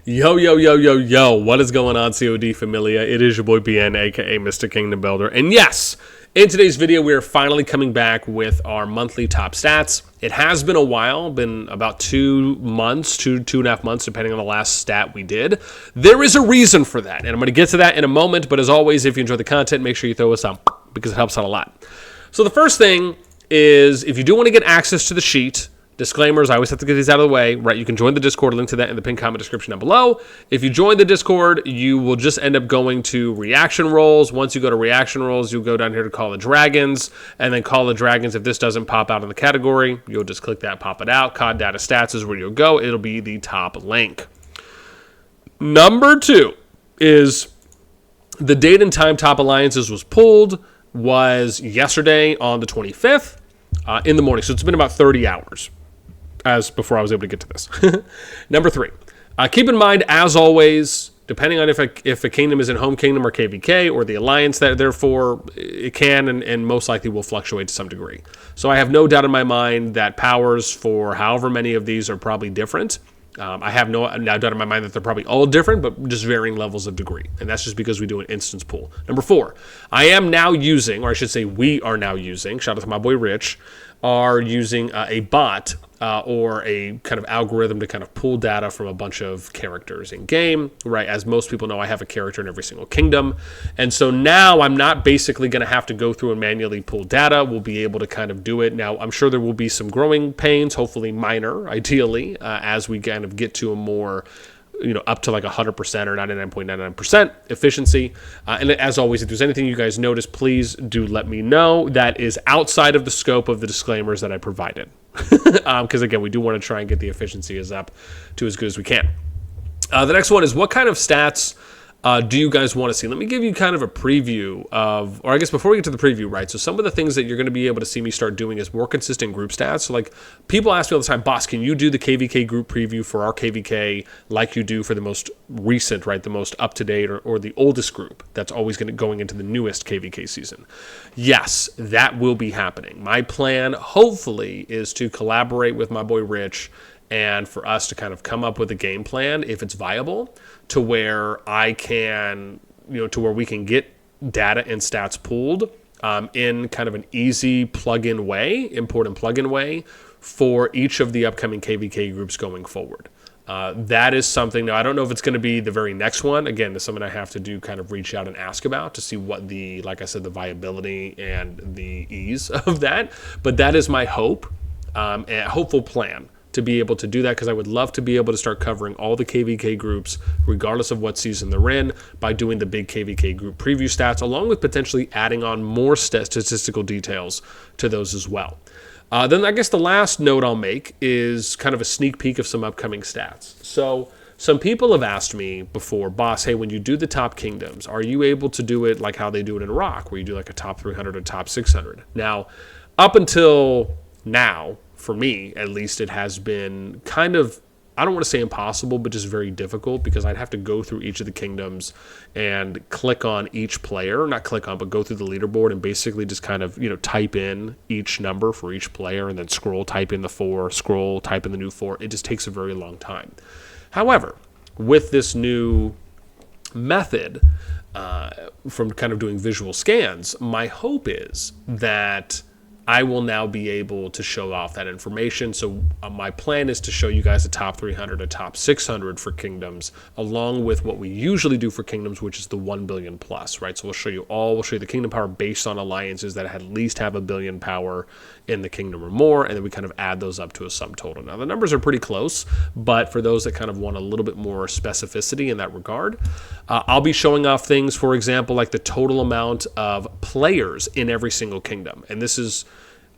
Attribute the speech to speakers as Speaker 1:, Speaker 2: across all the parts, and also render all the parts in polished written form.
Speaker 1: Yo, yo, yo, yo, yo, what is going on, CoD Familia? It is your boy BN, aka Mr. Kingdom Builder. And yes, in today's video, we are finally coming back with our monthly top stats. It has been a while, been about 2 months, two and a half months, depending on the last stat we did. There is a reason for that, and I'm going to get to that in a moment. But as always, if you enjoy the content, make sure you throw us up because it helps out a lot. So the first thing is, if you do want to get access to the sheet, disclaimers, I always have to get these out of the way, right? You can join the Discord, link to that in the pinned comment description down below. If you join the Discord, you will just end up going to reaction roles. Once you go to reaction roles, you'll go down here to Call of Dragons, and then Call of Dragons, if this doesn't pop out in the category, you'll just click that, pop it out. COD Data Stats is where you'll go. It'll be the top link. Number 2 is the date and time top alliances was pulled was yesterday on the 25th in the morning. So it's been about 30 hours. As before I was able to get to this. Number 3, keep in mind, as always, depending on if a kingdom is in home kingdom or KVK or the alliance that therefore it can and most likely will fluctuate to some degree. So I have no doubt in my mind that powers for however many of these are probably different. I have no doubt in my mind that they're probably all different, but just varying levels of degree. And that's just because we do an instance pool. Number 4, I am now using, or I should say we are now using, shout out to my boy Rich, are using a bot or a kind of algorithm to kind of pull data from a bunch of characters in game, right? As most people know, I have a character in every single kingdom. And so now I'm not basically going to have to go through and manually pull data. We'll be able to kind of do it. Now, I'm sure there will be some growing pains, hopefully minor, ideally, as we kind of get to a more up to like 100% or 99.99% efficiency. And as always, if there's anything you guys notice, please do let me know. That is outside of the scope of the disclaimers that I provided. Because again, we do want to try and get the efficiency up to as good as we can. The next one is, what kind of stats do you guys want to see? Let me give you kind of a preview of, or I guess before we get to the preview, right? So some of the things that you're going to be able to see me start doing is more consistent group stats. So like people ask me all the time, boss, can you do the KVK group preview for our KVK like you do for the most recent, right? The most up-to-date or the oldest group that's always going into the newest KVK season? Yes, that will be happening. My plan, hopefully, is to collaborate with my boy Rich and for us to kind of come up with a game plan, if it's viable, to where I can, to where we can get data and stats pulled in kind of an easy plug-in way, import and plug-in way for each of the upcoming KVK groups going forward. That is something, now I don't know if it's going to be the very next one. Again, it's something I have to do, kind of reach out and ask about to see what the, like I said, the viability and the ease of that. But that is my hope, and hopeful plan, to be able to do that, because I would love to be able to start covering all the KVK groups, regardless of what season they're in, by doing the big KVK group preview stats, along with potentially adding on more statistical details to those as well. Then I guess the last note I'll make is kind of a sneak peek of some upcoming stats. So some people have asked me before, boss, hey, when you do the top kingdoms, are you able to do it like how they do it in Rock, where you do like a top 300 or top 600? Now, up until now, for me, at least, it has been kind of, I don't want to say impossible, but just very difficult, because I'd have to go through each of the kingdoms and click on each player, not click on, but go through the leaderboard and basically just kind of, type in each number for each player and then scroll, type in the 4, scroll, type in the new 4. It just takes a very long time. However, with this new method from kind of doing visual scans, my hope is that I will now be able to show off that information. So my plan is to show you guys a top 300, a top 600 for kingdoms, along with what we usually do for kingdoms, which is the 1 billion plus, right? So we'll show you the kingdom power based on alliances that at least have 1 billion power in the kingdom or more, and then we kind of add those up to a sum total. Now, the numbers are pretty close, but for those that kind of want a little bit more specificity in that regard, I'll be showing off things, for example, like the total amount of players in every single kingdom. And this is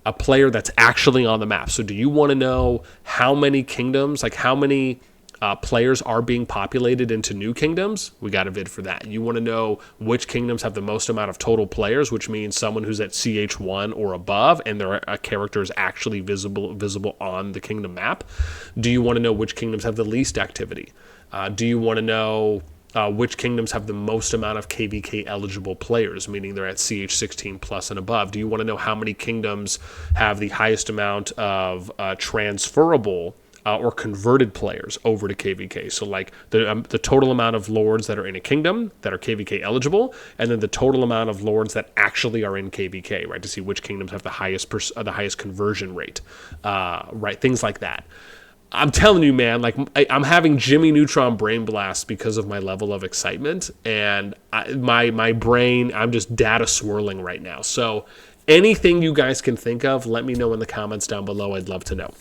Speaker 1: a player that's actually on the map. So do you want to know how many kingdoms, like how many players are being populated into new kingdoms? We got a vid for that. You want to know which kingdoms have the most amount of total players, which means someone who's at CH1 or above and their character is actually visible on the kingdom map? Do you want to know which kingdoms have the least activity? Do you want to know which kingdoms have the most amount of KVK eligible players, meaning they're at CH16 plus and above? Do you want to know how many kingdoms have the highest amount of transferable or converted players over to KVK. So like the total amount of lords that are in a kingdom that are KVK eligible, and then the total amount of lords that actually are in KVK, right? To see which kingdoms have the highest conversion rate, right? Things like that. I'm telling you, man, like I'm having Jimmy Neutron brain blast because of my level of excitement, and my brain, I'm just data swirling right now. So anything you guys can think of, let me know in the comments down below. I'd love to know.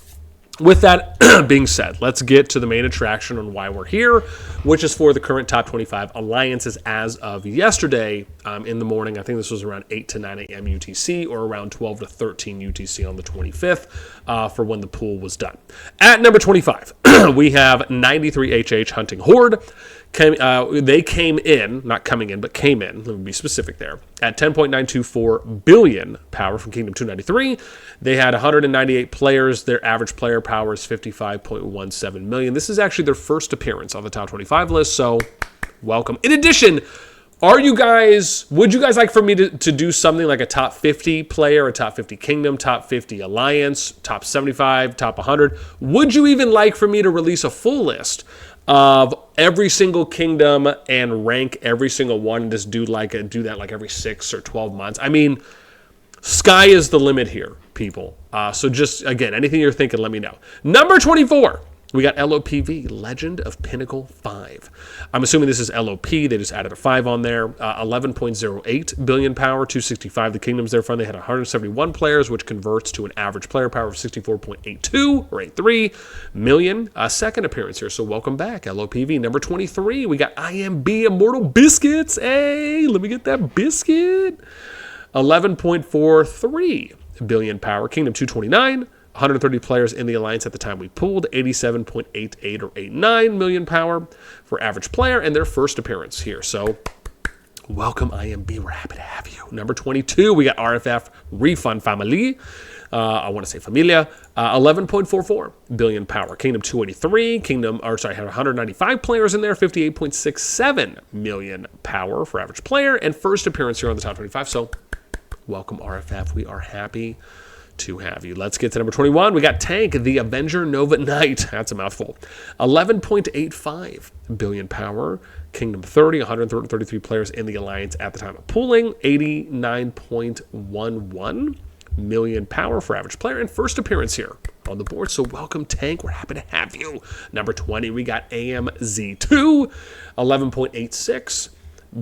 Speaker 1: With that being said, let's get to the main attraction on why we're here, which is for the current top 25 alliances as of yesterday in the morning. I think this was around 8 to 9 a.m. UTC or around 12 to 13 UTC on the 25th for when the pool was done. At number 25, we have 93 HH Hunting Horde. They came in, not coming in, but came in, let me be specific there, at 10.924 billion power from Kingdom 293. They had 198 players. Their average player power is 55.17 million. This is actually their first appearance on the top 25 list, so welcome. In addition, would you guys like for me to do something like a top 50 player, a top 50 kingdom, top 50 alliance, top 75, top 100? Would you even like for me to release a full list of every single kingdom and rank every single one and just do that like every 6 or 12 months? I mean, sky is the limit here, people. So just, again, anything you're thinking, let me know. Number 24, we got LOPV, Legend of Pinnacle 5. I'm assuming this is LOP. They just added a 5 on there. 11.08 billion power, 265. The kingdoms they're from, they had 171 players, which converts to an average player power of 64.82 or 83 million. Second appearance here, so welcome back, LOPV. Number 23, we got IMB, Immortal Biscuits. Hey, let me get that biscuit. 11.43 billion power, Kingdom 229. 130 players in the alliance at the time we pulled, 87.88 or 89 million power for average player, and their first appearance here. So welcome, IMB. We're happy to have you. Number 22, we got RFF Refund Family. I want to say Familia. 11.44 billion power. Kingdom 283. Had 195 players in there, 58.67 million power for average player, and first appearance here on the top 25. So welcome, RFF. We are happy to have you. Let's get to number 21. We got Tank, the Avenger Nova Knight. That's a mouthful. 11.85 billion power. Kingdom 30, 133 players in the alliance at the time of pooling. 89.11 million power for average player, and first appearance here on the board. So welcome, Tank. We're happy to have you. Number 20, we got AMZ2, 11.86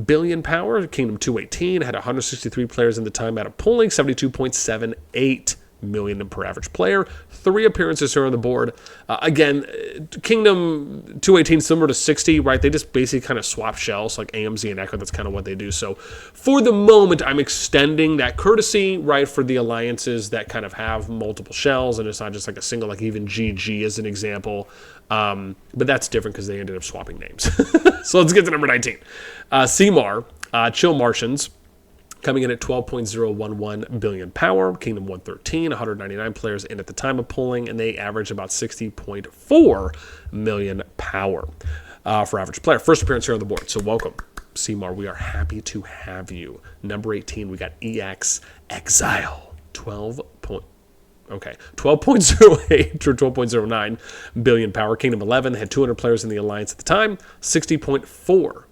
Speaker 1: billion power. Kingdom 218 had 163 players in the time out of pooling, 72.78 million per average player. 3 appearances here on the board. Again, Kingdom 218 similar to 60, right? They just basically kind of swap shells like AMZ and Echo. That's kind of what they do. So for the moment, I'm extending that courtesy, right, for the alliances that kind of have multiple shells, and it's not just like a single, like even GG as an example. But that's different because they ended up swapping names. So let's get to number 19. CMAR, Chill Martians, coming in at 12.011 billion power. Kingdom 113, 199 players in at the time of pulling, and they average about 60.4 million power for average player. First appearance here on the board, so welcome, CMAR. We are happy to have you. Number 18, we got EX Exile, 12.08 or 12.09 billion power. Kingdom 11 had 200 players in the alliance at the time, 60.4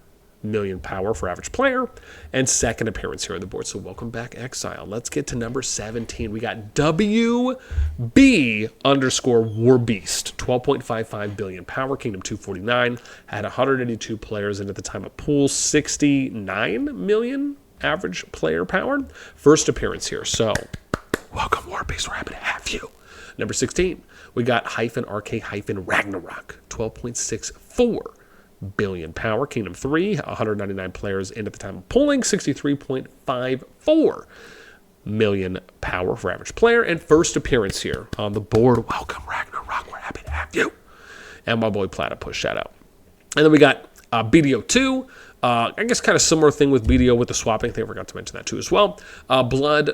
Speaker 1: million power for average player, and second appearance here on the board. So welcome back, Exile. Let's get to number 17. We got WB _ War Beast, 12.55 billion power. Kingdom 249 had 182 players in at the time of pool, 69 million average player power. First appearance here. So welcome, War Beast. We're happy to have you. Number 16, we got -RK Ragnarok, 12.64 billion power. Kingdom 3, 199 players in at the time of pulling, 63.54 million power for average player, and first appearance here on the board. Welcome, Ragnarok. We're happy to have you. And my boy Platypus, shout out. And then we got BDO2. I guess kind of similar thing with BDO with the swapping thing. I forgot to mention that too as well. Blood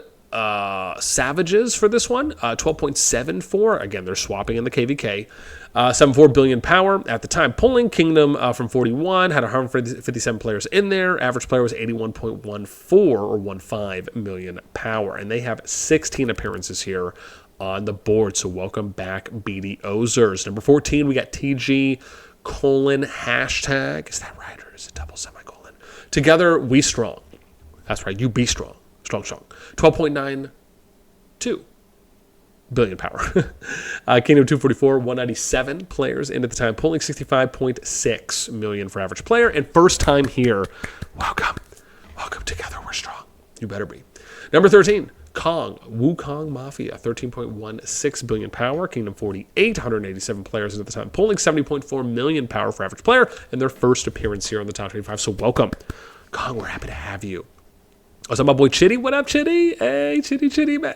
Speaker 1: Savages for this one, 12.74. Again, they're swapping in the KVK. 74 billion power at the time pulling. Kingdom from 41 had 157 players in there. Average player was 81.14 or 15 million power, and they have 16 appearances here on the board. So welcome back, BD Ozers. Number 14, we got TG #. Is that right, or is it double semicolon? Together, we strong. That's right, you be strong. Strong. 12.92 billion power. Kingdom 244, 197 players in at the time, pulling 65.6 million for average player. And first time here, welcome. Together, we're strong. You better be. Number 13, Wukong Mafia, 13.16 billion power. Kingdom 48, 187 players at the time, pulling 70.4 million power for average player, and their first appearance here on the top 25. So welcome, Kong. We're happy to have you. Oh, is that my boy Chitty? What up, Chitty? Hey, Chitty, man.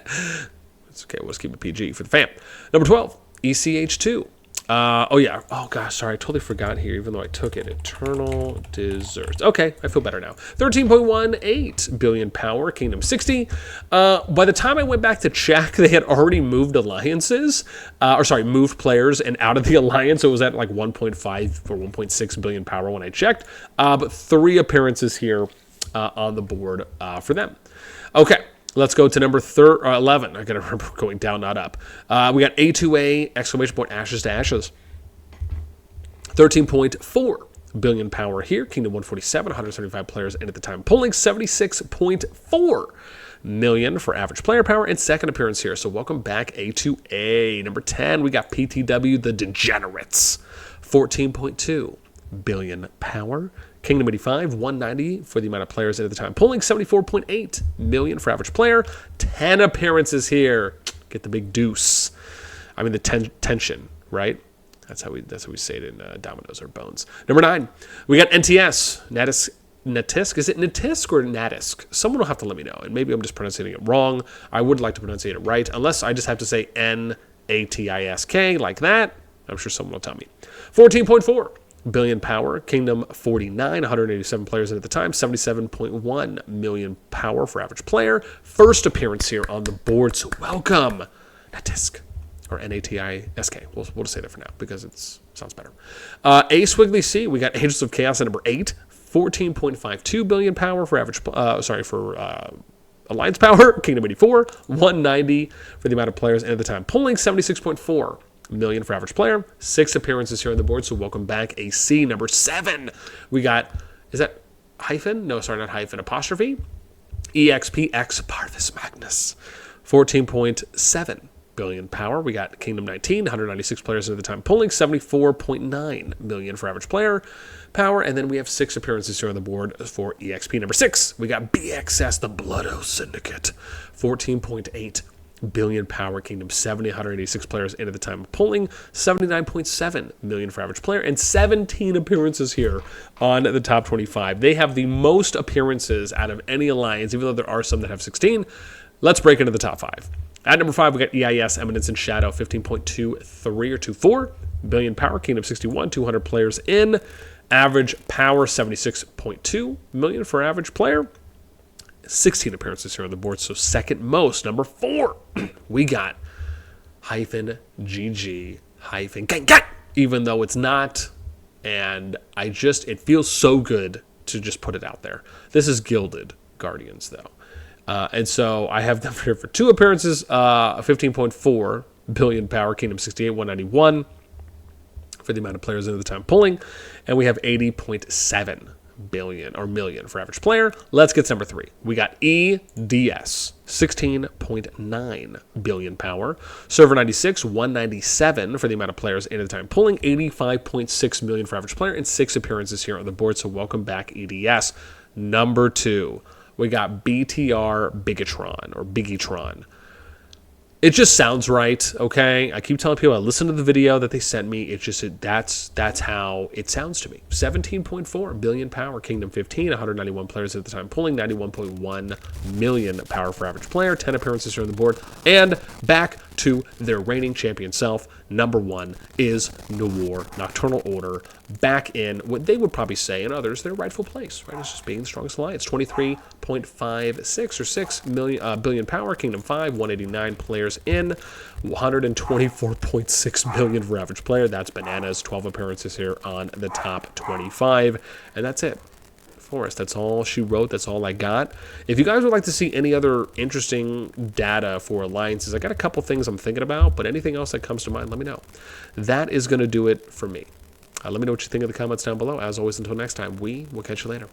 Speaker 1: It's okay. We'll just keep it PG for the fam. Number 12, ECH2. Oh, yeah. Oh, gosh. Sorry. I totally forgot here, even though I took it. Eternal Desserts. Okay. I feel better now. 13.18 billion power. Kingdom 60. By the time I went back to check, they had already moved alliances. Moved players and out of the alliance. So it was at like 1.5 or 1.6 billion power when I checked. But 3 appearances here on the board for them. Okay. Let's go to number 11. I got to remember going down, not up. We got A2A, exclamation point, ashes to ashes. 13.4 billion power here. Kingdom 147, 175 players in at the time, pulling 76.4 million for average player power, and second appearance here. So welcome back, A2A. Number 10, we got PTW, the Degenerates. 14.2 billion power. Kingdom 85, 190 for the amount of players in at the time, pulling 74.8 million for average player. 10 appearances here. Get the big deuce. I mean the tension, right? That's how we say it in Dominoes or Bones. Number 9, we got NTS, Natisk. Is it Natisk or Natisk? Someone will have to let me know, and maybe I'm just pronouncing it wrong. I would like to pronounce it right, unless I just have to say Natisk like that. I'm sure someone will tell me. 14.4 billion power. Kingdom 49, 187 players in at the time, 77.1 million power for average player. First appearance here on the board, so welcome, Natisk, or Natisk. We'll just say that for now because it sounds better. A Swiggly C, we got Angels of Chaos at number 8, 14.52 billion power for average. Alliance power. Kingdom 84, 190 for the amount of players in at the time, pulling 76.4 million for average player. 6 appearances here on the board, so welcome back, AC. Number 7, we got, is that hyphen? No, sorry, not hyphen, apostrophe. EXPX Parvis Magnus, 14.7 billion power. We got Kingdom 19, 196 players at the time, pulling 74.9 million for average player power. And then we have 6 appearances here on the board for EXP. Number 6, we got BXS, the Blood Oath Syndicate, 14.8 billion power. Kingdom 70, 186 players in at the time, pulling 79.7 million for average player, and 17 appearances here on the top 25. They have the most appearances out of any alliance, even though there are some that have 16. Let's break into the top 5. At number 5, we got EIS, Eminence and Shadow, 15.23 or 24 billion power. Kingdom 61, 200 players in. Average power, 76.2 million for average player. 16 appearances here on the board, so second most. Number 4, we got hyphen GG hyphen gang, even though it's not, and it feels so good to just put it out there. This is Gilded Guardians, though. And so I have them here for 2 appearances, 15.4 billion power, Kingdom 68, 191 for the amount of players in the time pulling, and we have 80.7 billion or million for average player. Let's get to number 3. We got EDS, 16.9 billion power. Server 96, 197 for the amount of players in at the time, pulling 85.6 million for average player, and 6 appearances here on the board. So welcome back, EDS. Number 2, we got BTR Bigatron or Bigitron. It just sounds right, okay? I keep telling people I listen to the video that they sent me. It's just that's how it sounds to me. 17.4 billion power, Kingdom 15, 191 players at the time, pulling 91.1 million power for average player. 10 appearances here on the board, and back to their reigning champion self. Number 1 is Noir Nocturnal Order, back in what they would probably say, and others, their rightful place, right? It's just being the strongest alliance. 23.56 or 6 billion power, Kingdom 5, 189 players in, 124.6 million for average player. That's bananas. 12 appearances here on the top 25, and that's it Forest. That's all she wrote. That's all I got. If you guys would like to see any other interesting data for alliances, I got a couple things I'm thinking about, but anything else that comes to mind, let me know. That is going to do it for me. Let me know what you think in the comments down below. As always, until next time, we will catch you later.